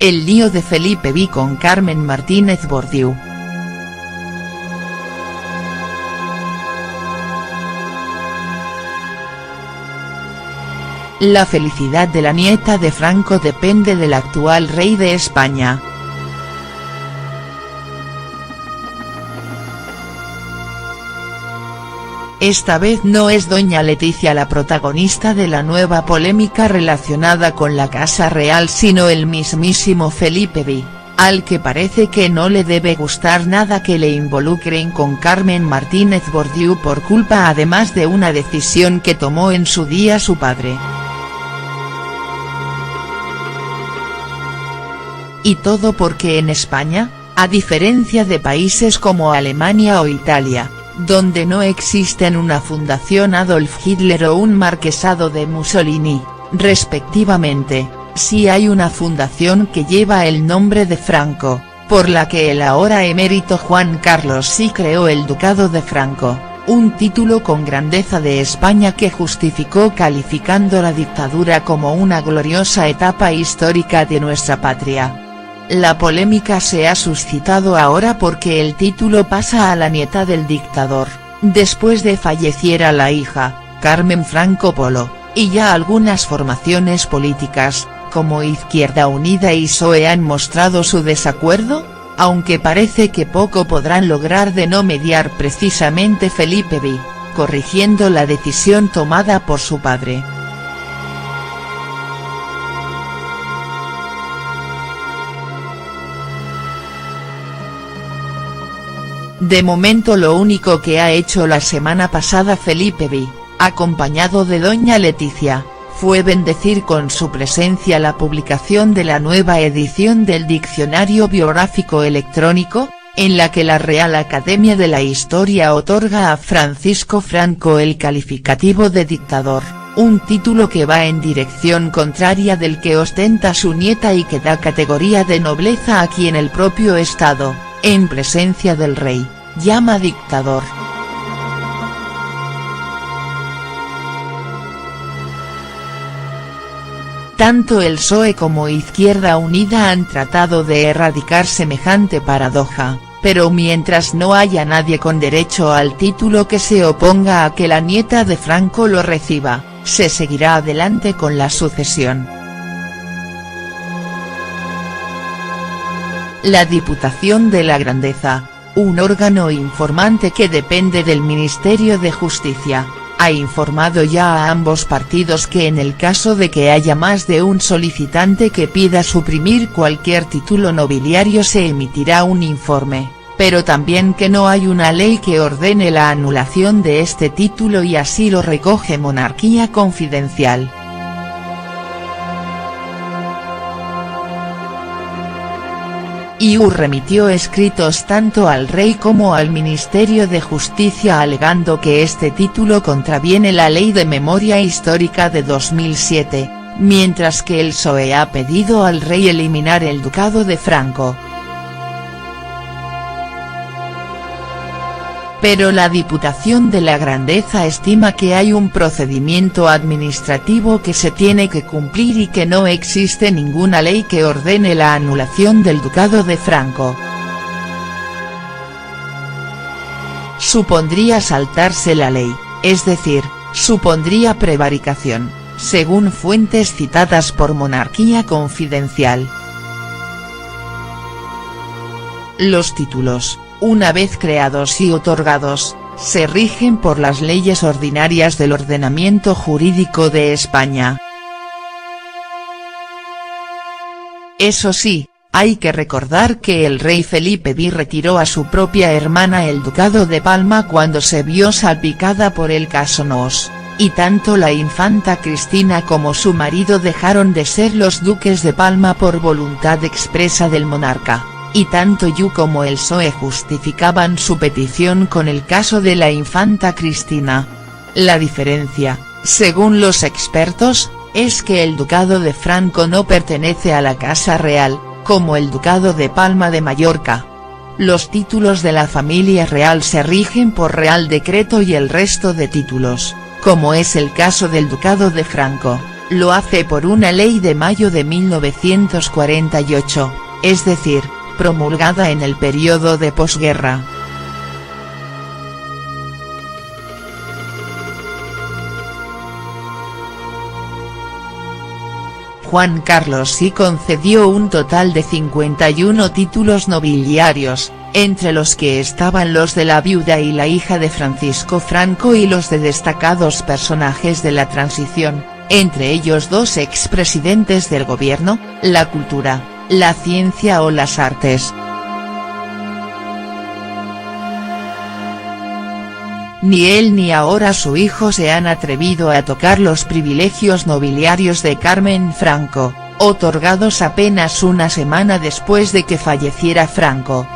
El lío de Felipe V con Carmen Martínez Bordiú. La felicidad de la nieta de Franco depende del actual rey de España. Esta vez no es doña Leticia la protagonista de la nueva polémica relacionada con la Casa Real sino el mismísimo Felipe V, al que parece que no le debe gustar nada que le involucren con Carmen Martínez Bordiú por culpa además de una decisión que tomó en su día su padre. Y todo porque en España, a diferencia de países como Alemania o Italia, donde no existen una fundación Adolf Hitler o un marquesado de Mussolini, respectivamente, sí hay una fundación que lleva el nombre de Franco, por la que el ahora emérito Juan Carlos sí creó el Ducado de Franco, un título con grandeza de España que justificó calificando la dictadura como una gloriosa etapa histórica de nuestra patria. La polémica se ha suscitado ahora porque el título pasa a la nieta del dictador, después de falleciera la hija, Carmen Franco Polo, y ya algunas formaciones políticas, como Izquierda Unida y PSOE han mostrado su desacuerdo, aunque parece que poco podrán lograr de no mediar precisamente Felipe V, corrigiendo la decisión tomada por su padre. De momento lo único que ha hecho la semana pasada Felipe V, acompañado de doña Leticia, fue bendecir con su presencia la publicación de la nueva edición del Diccionario Biográfico Electrónico, en la que la Real Academia de la Historia otorga a Francisco Franco el calificativo de dictador, un título que va en dirección contraria del que ostenta su nieta y que da categoría de nobleza a quien el propio Estado, en presencia del rey, llama dictador. Tanto el PSOE como Izquierda Unida han tratado de erradicar semejante paradoja, pero mientras no haya nadie con derecho al título que se oponga a que la nieta de Franco lo reciba, se seguirá adelante con la sucesión. La Diputación de la Grandeza, un órgano informante que depende del Ministerio de Justicia, ha informado ya a ambos partidos que en el caso de que haya más de un solicitante que pida suprimir cualquier título nobiliario se emitirá un informe, pero también que no hay una ley que ordene la anulación de este título y así lo recoge Monarquía Confidencial. IU remitió escritos tanto al rey como al Ministerio de Justicia alegando que este título contraviene la Ley de Memoria Histórica de 2007, mientras que el PSOE ha pedido al rey eliminar el Ducado de Franco. Pero la Diputación de la Grandeza estima que hay un procedimiento administrativo que se tiene que cumplir y que no existe ninguna ley que ordene la anulación del Ducado de Franco. Supondría saltarse la ley, es decir, supondría prevaricación, según fuentes citadas por Monarquía Confidencial. Los títulos, una vez creados y otorgados, se rigen por las leyes ordinarias del ordenamiento jurídico de España. Eso sí, hay que recordar que el rey Felipe V retiró a su propia hermana el Ducado de Palma cuando se vio salpicada por el caso Nos, y tanto la infanta Cristina como su marido dejaron de ser los duques de Palma por voluntad expresa del monarca. Y tanto IU como el PSOE justificaban su petición con el caso de la infanta Cristina. La diferencia, según los expertos, es que el Ducado de Franco no pertenece a la Casa Real, como el Ducado de Palma de Mallorca. Los títulos de la familia real se rigen por Real Decreto y el resto de títulos, como es el caso del Ducado de Franco, Lo hace por una ley de mayo de 1948, es decir, promulgada en el periodo de posguerra. Juan Carlos sí concedió un total de 51 títulos nobiliarios, entre los que estaban los de la viuda y la hija de Francisco Franco y los de destacados personajes de la transición, entre ellos dos expresidentes del gobierno, la cultura, la ciencia o las artes. Ni él ni ahora su hijo se han atrevido a tocar los privilegios nobiliarios de Carmen Franco, otorgados apenas una semana después de que falleciera Franco.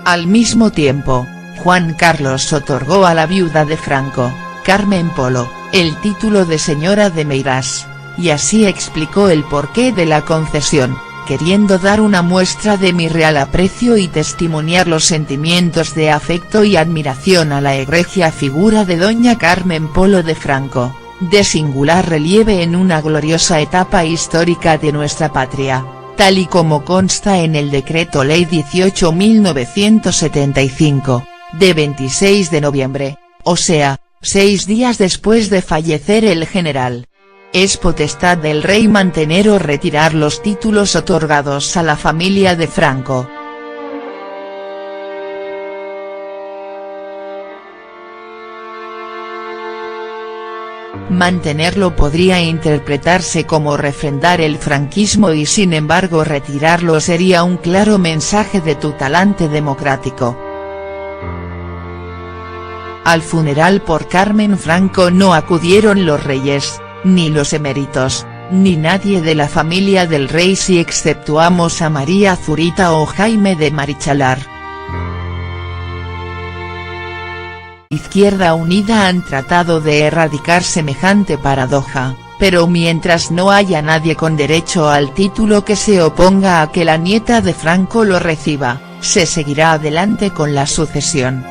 Al mismo tiempo, Juan Carlos otorgó a la viuda de Franco, Carmen Polo, el título de señora de Meirás, y así explicó el porqué de la concesión, queriendo dar una muestra de mi real aprecio y testimoniar los sentimientos de afecto y admiración a la egregia figura de doña Carmen Polo de Franco, de singular relieve en una gloriosa etapa histórica de nuestra patria, tal y como consta en el Decreto Ley 18.975, de 26 de noviembre, o sea, 6 días después de fallecer el general. Es potestad del rey mantener o retirar los títulos otorgados a la familia de Franco. Mantenerlo podría interpretarse como refrendar el franquismo y sin embargo retirarlo sería un claro mensaje de tu talante democrático. Al funeral por Carmen Franco no acudieron los reyes, ni los eméritos, ni nadie de la familia del rey si exceptuamos a María Zurita o Jaime de Marichalar. Izquierda Unida han tratado de erradicar semejante paradoja, pero mientras no haya nadie con derecho al título que se oponga a que la nieta de Franco lo reciba, se seguirá adelante con la sucesión.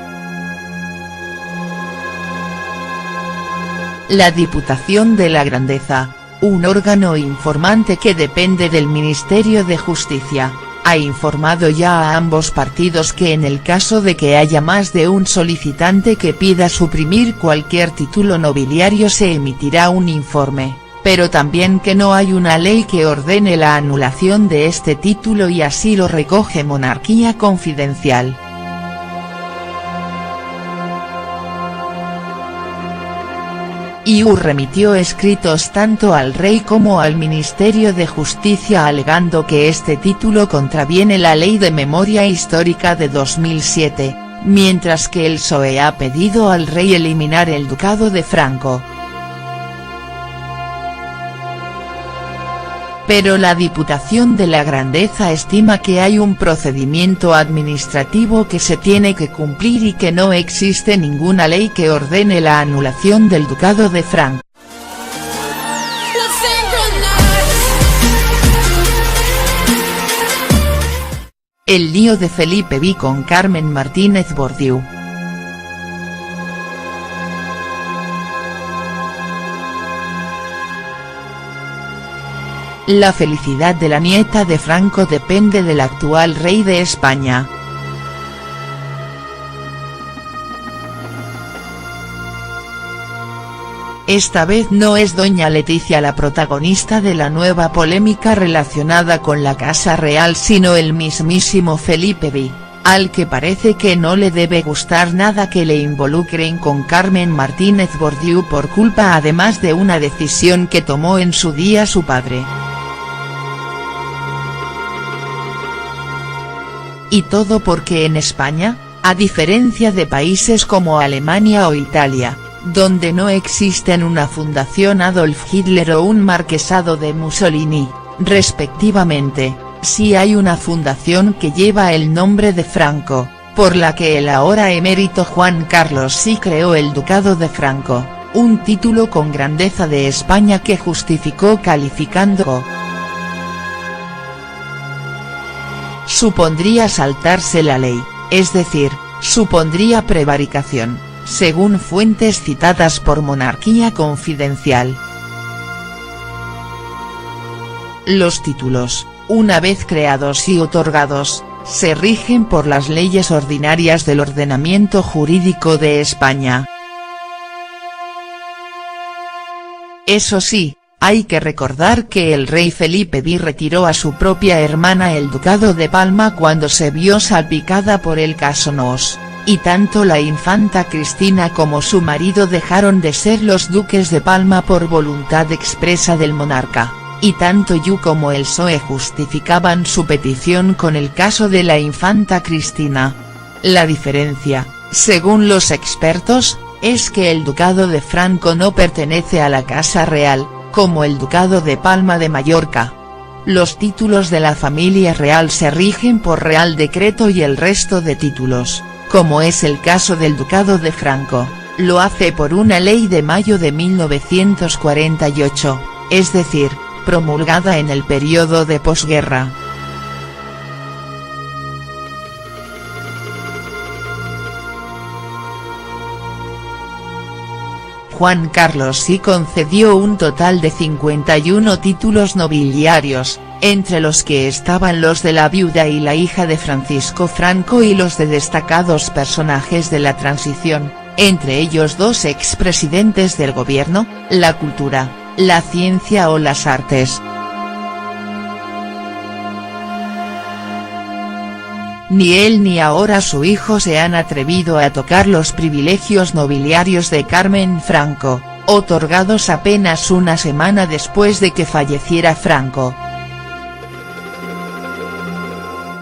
La Diputación de la Grandeza, un órgano informante que depende del Ministerio de Justicia, ha informado ya a ambos partidos que en el caso de que haya más de un solicitante que pida suprimir cualquier título nobiliario se emitirá un informe, pero también que no hay una ley que ordene la anulación de este título y así lo recoge Monarquía Confidencial. IU remitió escritos tanto al rey como al Ministerio de Justicia alegando que este título contraviene la Ley de Memoria Histórica de 2007, mientras que el PSOE ha pedido al rey eliminar el Ducado de Franco. Pero la Diputación de la Grandeza estima que hay un procedimiento administrativo que se tiene que cumplir y que no existe ninguna ley que ordene la anulación del Ducado de Franco. El lío de Felipe V con Carmen Martínez Bordiú. La felicidad de la nieta de Franco depende del actual rey de España. Esta vez no es doña Leticia la protagonista de la nueva polémica relacionada con la Casa Real sino el mismísimo Felipe V, al que parece que no le debe gustar nada que le involucren con Carmen Martínez Bordiú por culpa además de una decisión que tomó en su día su padre. Y todo porque en España, a diferencia de países como Alemania o Italia, donde no existen una fundación Adolf Hitler o un marquesado de Mussolini, respectivamente, sí hay una fundación que lleva el nombre de Franco, por la que el ahora emérito Juan Carlos sí creó el Ducado de Franco, un título con grandeza de España que justificó calificando supondría saltarse la ley, es decir, supondría prevaricación, según fuentes citadas por Monarquía Confidencial. Los títulos, una vez creados y otorgados, se rigen por las leyes ordinarias del ordenamiento jurídico de España. Eso sí, hay que recordar que el rey Felipe V retiró a su propia hermana el ducado de Palma cuando se vio salpicada por el caso Nos, y tanto la infanta Cristina como su marido dejaron de ser los duques de Palma por voluntad expresa del monarca, y tanto Yu como el PSOE justificaban su petición con el caso de la infanta Cristina. La diferencia, según los expertos, es que el ducado de Franco no pertenece a la Casa Real, como el ducado de Palma de Mallorca. Los títulos de la familia real se rigen por Real Decreto y el resto de títulos, como es el caso del ducado de Franco, lo hace por una ley de mayo de 1948, es decir, promulgada en el periodo de posguerra. Juan Carlos sí concedió un total de 51 títulos nobiliarios, entre los que estaban los de la viuda y la hija de Francisco Franco y los de destacados personajes de la transición, entre ellos dos expresidentes del gobierno, la cultura, la ciencia o las artes. Ni él ni ahora su hijo se han atrevido a tocar los privilegios nobiliarios de Carmen Franco, otorgados apenas una semana después de que falleciera Franco.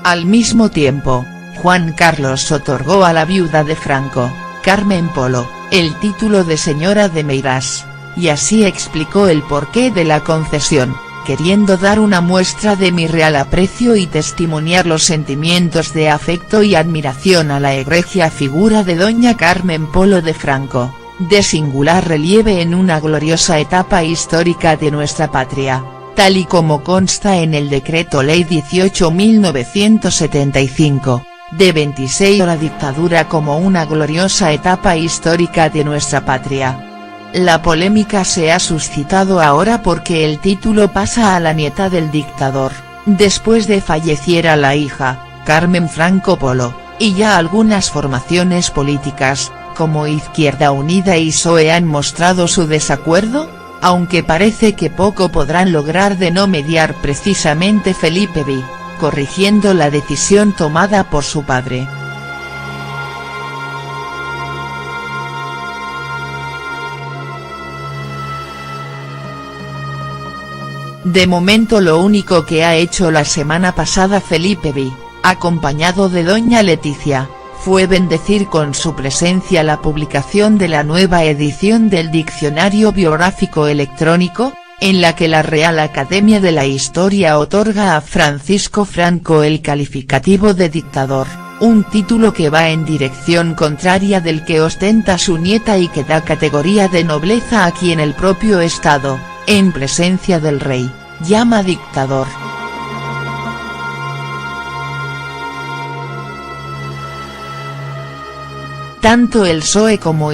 Al mismo tiempo, Juan Carlos otorgó a la viuda de Franco, Carmen Polo, el título de señora de Meirás, y así explicó el porqué de la concesión, queriendo dar una muestra de mi real aprecio y testimoniar los sentimientos de afecto y admiración a la egregia figura de doña Carmen Polo de Franco, de singular relieve en una gloriosa etapa histórica de nuestra patria, tal y como consta en el Decreto Ley 18.975, de 26 de la dictadura como una gloriosa etapa histórica de nuestra patria. La polémica se ha suscitado ahora porque el título pasa a la nieta del dictador, después de falleciera la hija, Carmen Franco Polo, y ya algunas formaciones políticas, como Izquierda Unida y PSOE han mostrado su desacuerdo, aunque parece que poco podrán lograr de no mediar precisamente Felipe V, corrigiendo la decisión tomada por su padre. De momento lo único que ha hecho la semana pasada Felipe V, acompañado de doña Leticia, fue bendecir con su presencia la publicación de la nueva edición del Diccionario Biográfico Electrónico, en la que la Real Academia de la Historia otorga a Francisco Franco el calificativo de dictador, un título que va en dirección contraria del que ostenta su nieta y que da categoría de nobleza a quien el propio Estado, en presencia del rey, llama dictador. Tanto el PSOE como